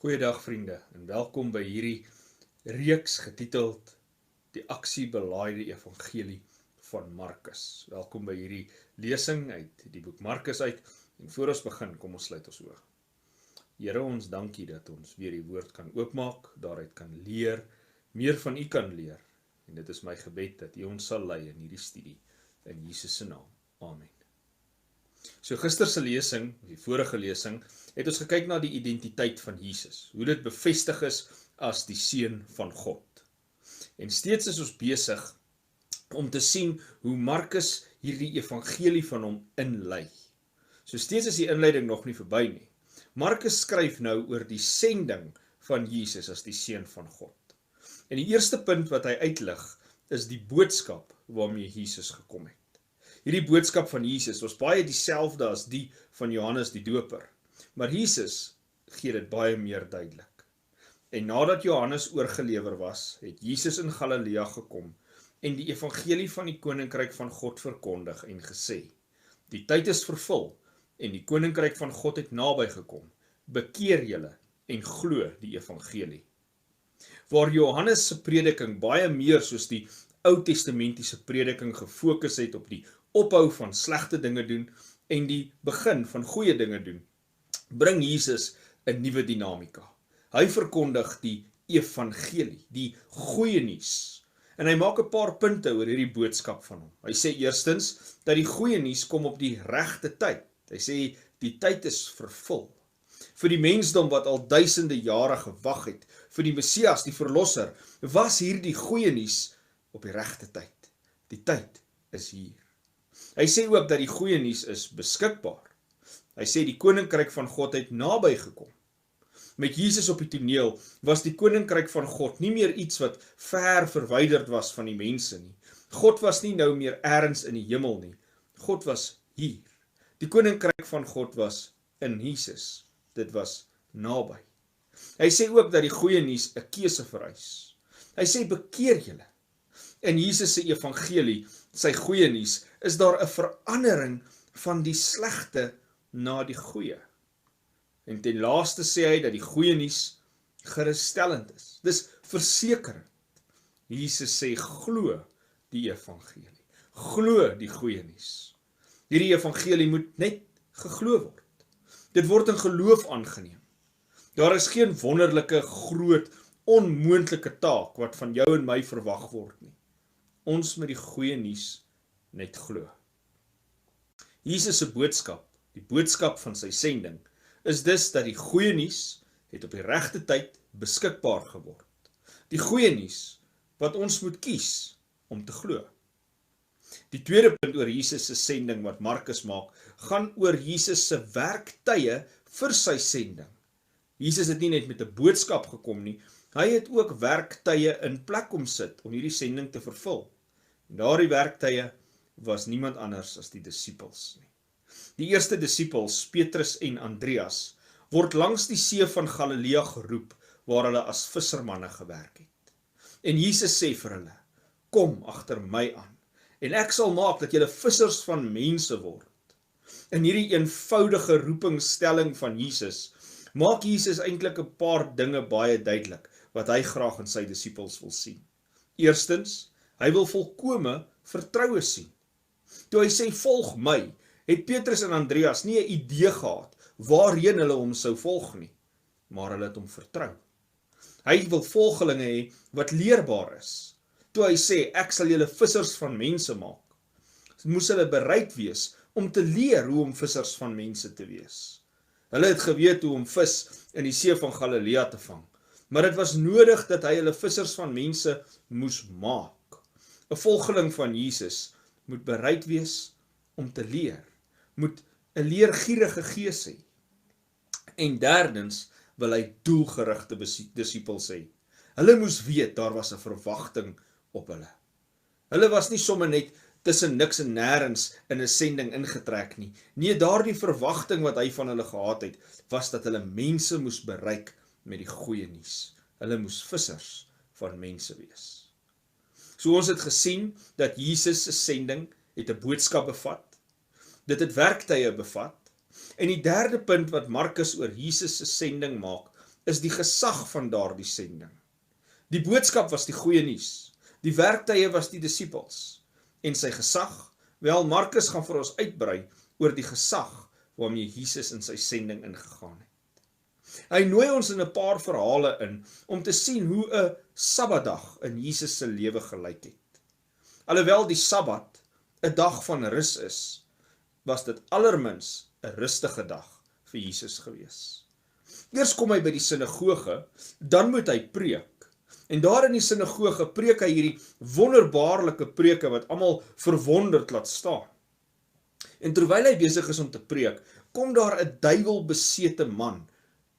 Goeiedag vriende en welkom by hierdie reeks getiteld Die aksiebelaaide evangelie van Markus. Welkom by hierdie lesing uit die boek Markus uit en voor ons begin, kom ons sluit ons oë. Here, ons dankie dat ons weer die woord kan oopmaak, daaruit kan leer, meer van U kan leer. En dit is my gebed dat U ons sal lei in hierdie studie in Jesus se naam. Amen. So gister se lesing, die vorige lesing, het ons gekyk na die identiteit van Jesus, hoe dit bevestig is as die Seun van God. En steeds is ons besig om te sien hoe Markus hierdie evangelie van hom inlei. So steeds is die inleiding nog nie verby nie. Markus skryf nou oor die sending van Jesus as die Seun van God. En die eerste punt wat hy uitlig, is die boodskap waarmee Jesus gekom het. Hierdie boodskap van Jesus was baie dieselfde as die van Johannes die Doper, maar Jesus gee dit baie meer duidelik. En nadat Johannes oorgelewer was, het Jesus in Galilea gekom en die evangelie van die koninkryk van God verkondig en gesê: Die tyd is vervul en die koninkryk van God het naby gekom. Bekeer julle en glo die evangelie. Waar Johannes se prediking baie meer soos die Ou Testamentiese prediking gefokus het op die ophou van slegte dinge doen en die begin van goeie dinge doen, bring Jesus 'n nuwe dinamika. Hy verkondig die evangelie, die goeie nuus. En hy maak 'n paar punte oor hierdie boodskap van hom. Hy sê eerstens dat die goeie nuus kom op die regte tyd. Hy sê die tyd is vervul. Vir die mensdom wat al duisende jare gewag het, vir die Messias, die verlosser, was hierdie goeie nuus op die regte tyd. Die tyd is hier. Hy sê ook dat die goeie nuus is beskikbaar. Hy sê die koninkryk van God het naby gekom. Met Jesus op die toneel was die koninkryk van God nie meer iets wat ver verwyderd was van die mense nie. God was nie nou meer ergens in die hemel nie. God was hier. Die koninkryk van God was in Jesus. Dit was naby. Hy sê ook dat die goeie nuus 'n keuse vereis. Hy sê bekeer julle. In Jesus se evangelie, sy goeie nuus, is daar 'n verandering van die slegte na die goeie. En ten laaste sê hy dat die goeie nuus gerusstellend is. Dis versekerend. Jesus sê glo die evangelie. Glo die goeie nuus. Hierdie evangelie moet net geglo word. Dit word in geloof aangeneem. Daar is geen wonderlike, groot, onmoontlike taak wat van jou en my verwag word nie. Ons moet die goeie nuus net glo. Jesus se boodskap, die boodskap van sy sending, is dus dat die goeie nuus het op die regte tyd beskikbaar geword. Die goeie nuus wat ons moet kies om te glo. Die tweede punt oor Jesus se sending wat Markus maak, gaan oor Jesus se werktye vir sy sending. Jesus het nie net met 'n boodskap gekom nie, hy het ook werktye in plek kom sit om hierdie sending te vervul. En daardie werktye was niemand anders as die disippels nie. Die eerste disippels, Petrus en Andreas, word langs die see van Galilea geroep, waar hulle as vissermanne gewerk het. En Jesus sê vir hulle: Kom agter my aan, en ek sal maak dat julle vissers van mense word. In hierdie eenvoudige roepingstelling van Jesus, maak Jesus eintlik 'n paar dinge baie duidelik, wat hy graag in sy disippels wil sien. Eerstens, hy wil volkome vertroue sien. Toe hy sê, volg my, het Petrus en Andreas nie 'n idee gehad waarheen hulle hom sou volg nie, maar hulle het hom vertrou. Hy wil volgelinge hê wat leerbaar is. Toe hy sê, ek sal julle vissers van mense maak, moes hulle bereid wees om te leer hoe om vissers van mense te wees. Hulle het geweet hoe om vis in die see van Galilea te vang, maar dit was nodig dat hy hulle vissers van mense moes maak. 'n Volgeling van Jesus moet bereid wees om te leer, moet 'n leergierige gees hê. En derdens wil hy doelgerigte disippels hê. Hulle moes weet daar was 'n verwagting op hulle. Hulle was nie sommer net tussen niks en nêrens in 'n sending ingetrek nie. Nee, daardie verwagting wat hy van hulle gehad het, was dat hulle mense moes bereik met die goeie nuus. Hulle moes vissers van mense wees. So ons het gesien dat Jesus se sending het 'n boodskap bevat. Dit het werktye bevat. En die derde punt wat Markus oor Jesus se sending maak, is die gesag van daardie sending. Die boodskap was die goeie nuus. Die werktuie was die disippels. En sy gesag, wel Markus gaan vir ons uitbrei oor die gesag waarmee Jesus in sy sending ingegaan het. Hy nooi ons in 'n paar verhale in om te sien hoe 'n Sabbatdag in Jesus se lewe gelyk het. Alhoewel die Sabbat 'n dag van rus is, was dit allermins 'n rustige dag vir Jesus gewees. Eers kom hy by die sinagoge, dan moet hy preek. En daar in die sinagoge preek hy hierdie wonderbaarlike preke wat almal verwonderd laat staan. En terwyl hy besig is om te preek, kom daar 'n duiwelbesete man,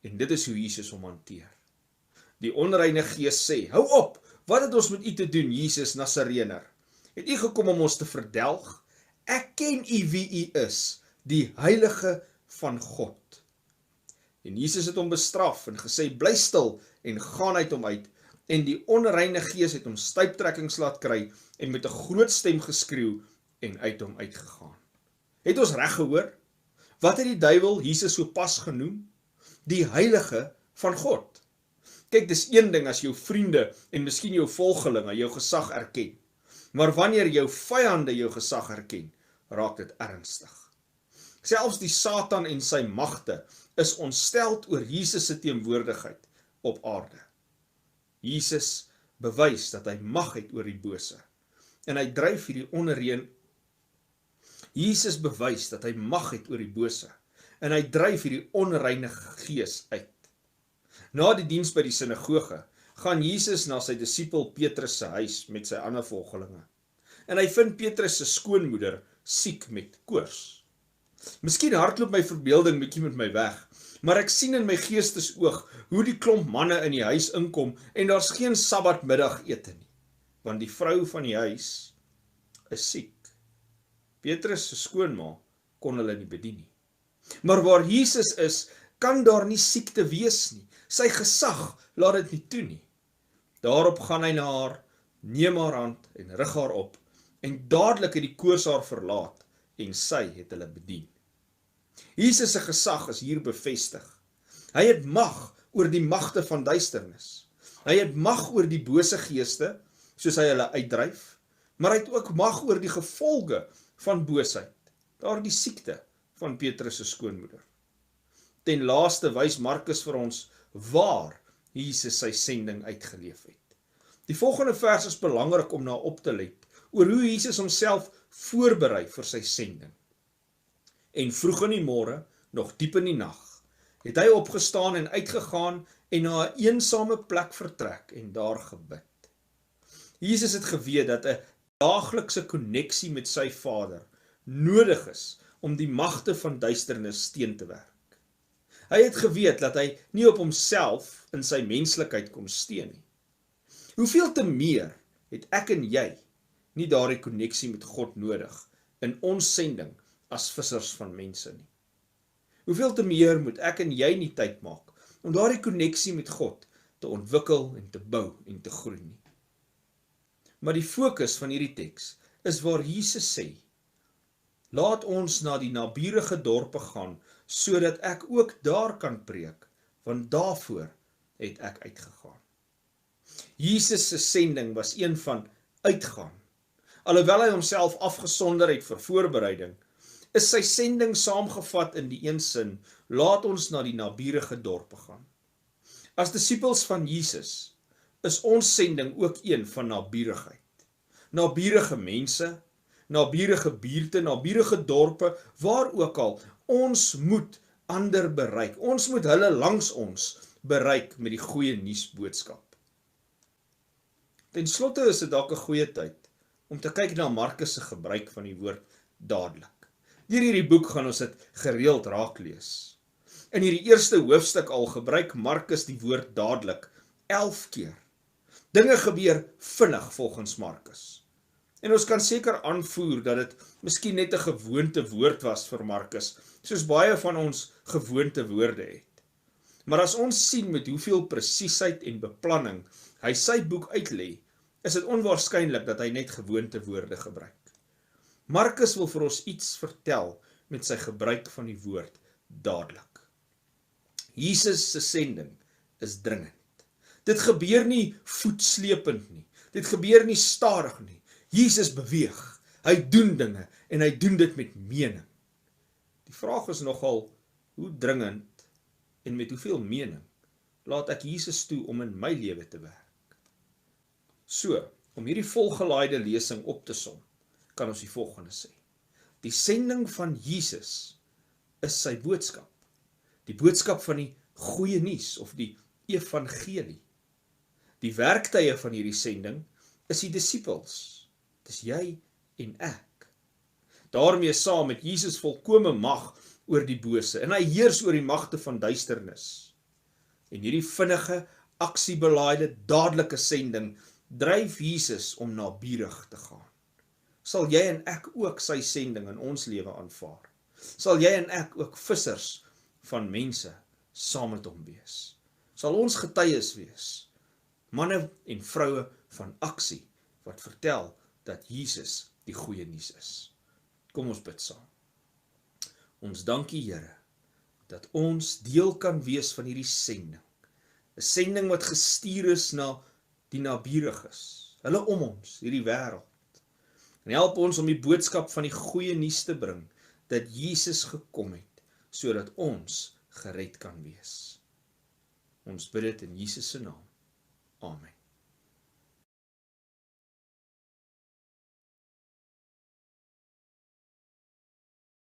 en dit is hoe Jesus hom hanteer. Die onreine gees sê, hou op, wat het ons met u te doen, Jesus Nasarener? Het u gekom om ons te verdelg? Ek ken u wie u is, die heilige van God. En Jesus het hom bestraf en gesê, bly stil, en gaan uit hom uit. En die onreine gees het hom stuiptrekkings laat kry, en met 'n groot stem geskreeu, en uit hom uitgegaan. Het ons reg gehoor? Wat het die duiwel Jesus so pas genoem? Die heilige van God. Kyk, dis een ding as jou vriende, en miskien jou volgelinge, jou gesag erken. Maar wanneer jou vyande jou gesag erken, raak dit ernstig. Selfs die Satan en sy magte is ontsteld oor Jesus se teenwoordigheid op aarde. Jesus bewys dat hy mag het oor die bose. En hy dryf hierdie onrein. Jesus bewys dat hy mag het oor die bose. En hy dryf hierdie onreine gees uit. Na die diens by die sinagoge, gaan Jesus na sy disipel Petrus se huis met sy ander volgelinge. En hy vind Petrus se skoonmoeder siek met koors. Miskien hardloop my verbeelding bietjie met my weg, maar ek sien in my geestesoog hoe die klomp manne in die huis inkom en daar's geen sabbatmiddagete nie, want die vrou van die huis is siek. Petrus se skoonma kon hulle nie bedien nie. Maar waar Jesus is, kan daar nie siekte wees nie. Sy gesag laat dit nie toe nie. Daarop gaan hy na haar, neem haar hand en rig haar op, en dadelik het die koors haar verlaat, en sy het hulle bedien. Jesus se gesag is hier bevestig. Hy het mag oor die magte van duisternis. Hy het mag oor die bose geeste, soos hy hulle uitdryf, maar hy het ook mag oor die gevolge van boosheid, daardie siekte van Petrus se skoonmoeder. Ten laaste wys Markus vir ons waar Jesus sy sending uitgeleef het. Die volgende vers is belangrik om na op te let, oor hoe Jesus homself voorberei vir sy sending. En vroeg in die môre, nog diep in die nag, het hy opgestaan en uitgegaan en na 'n eensame plek vertrek en daar gebid. Jesus het geweet dat 'n daaglikse koneksie met sy Vader nodig is om die magte van duisternis teen te werk. Hy het geweet dat hy nie op homself in sy menslikheid kon steun nie. Hoeveel te meer het ek en jy nie daardie koneksie met God nodig in ons sending as vissers van mense nie. Hoeveel te meer moet ek en jy nie tyd maak om daardie koneksie met God te ontwikkel en te bou en te groei nie. Maar die fokus van hierdie teks is waar Jesus sê, laat ons na die naburige dorpe gaan, sodat ek ook daar kan preek, want daarvoor het ek uitgegaan. Jesus se sending was een van uitgaan. Alhoewel hy homself afgesonder het vir voorbereiding, is sy sending saamgevat in die een sin, laat ons na die naburige dorpe gaan. As disippels van Jesus, is ons sending ook een van naburigheid. Naburige mense, naburige buurte, naburige dorpe, waar ook al, ons moet ander bereik. Ons moet hulle langs ons bereik met die goeie nuusboodskap. Ten slotte is dit dalk 'n goeie tyd om te kyk na Markus se gebruik van die woord dadelik. Deur hierdie boek gaan ons dit gereeld raak lees. In hierdie eerste hoofstuk al gebruik Markus die woord dadelik 11 keer. Dinge gebeur vinnig volgens Markus. En ons kan seker aanvoer dat dit miskien net 'n gewoonte woord was vir Markus, soos baie van ons gewoonte woorde het. Maar as ons sien met hoeveel presisheid en beplanning hy sy boek uitlê, is dit onwaarskynlik dat hy net gewoonte woorde gebruik. Markus wil vir ons iets vertel met sy gebruik van die woord dadelik. Jesus se sending is dringend. Dit gebeur nie voetslepend nie. Dit gebeur nie stadig nie. Jesus beweeg. Hy doen dinge en hy doen dit met mening. Die vraag is nogal, hoe dringend en met hoeveel mening laat ek Jesus toe om in my lewe te werk? So, om hierdie volgelaaide lesing op te som, kan ons die volgende sê. Die sending van Jesus is sy boodskap. Die boodskap van die goeie nuus of die evangelie. Die werktuie van hierdie sending is die disippels. Dis jy en ek. Daarmee saam met Jesus volkome mag oor die bose en hy heers oor die magte van duisternis. En hierdie vinnige, aksiebelaaide, dadelike sending dryf Jesus om nabuurig te gaan. Sal jy en ek ook sy sending in ons lewe aanvaar? Sal jy en ek ook vissers van mense saam met hom wees? Sal ons getuies wees, manne en vroue van aksie, wat vertel dat Jesus die goeie nuus is? Kom ons bid saam. Ons dankie Here, dat ons deel kan wees van hierdie sending. 'n Sending wat gestuur is na die nabuuriges, hulle om ons, hierdie wêreld. En help ons om die boodskap van die goeie nuus te bring, dat Jesus gekom het, sodat ons gered kan wees. Ons bid dit in Jesus se naam. Amen.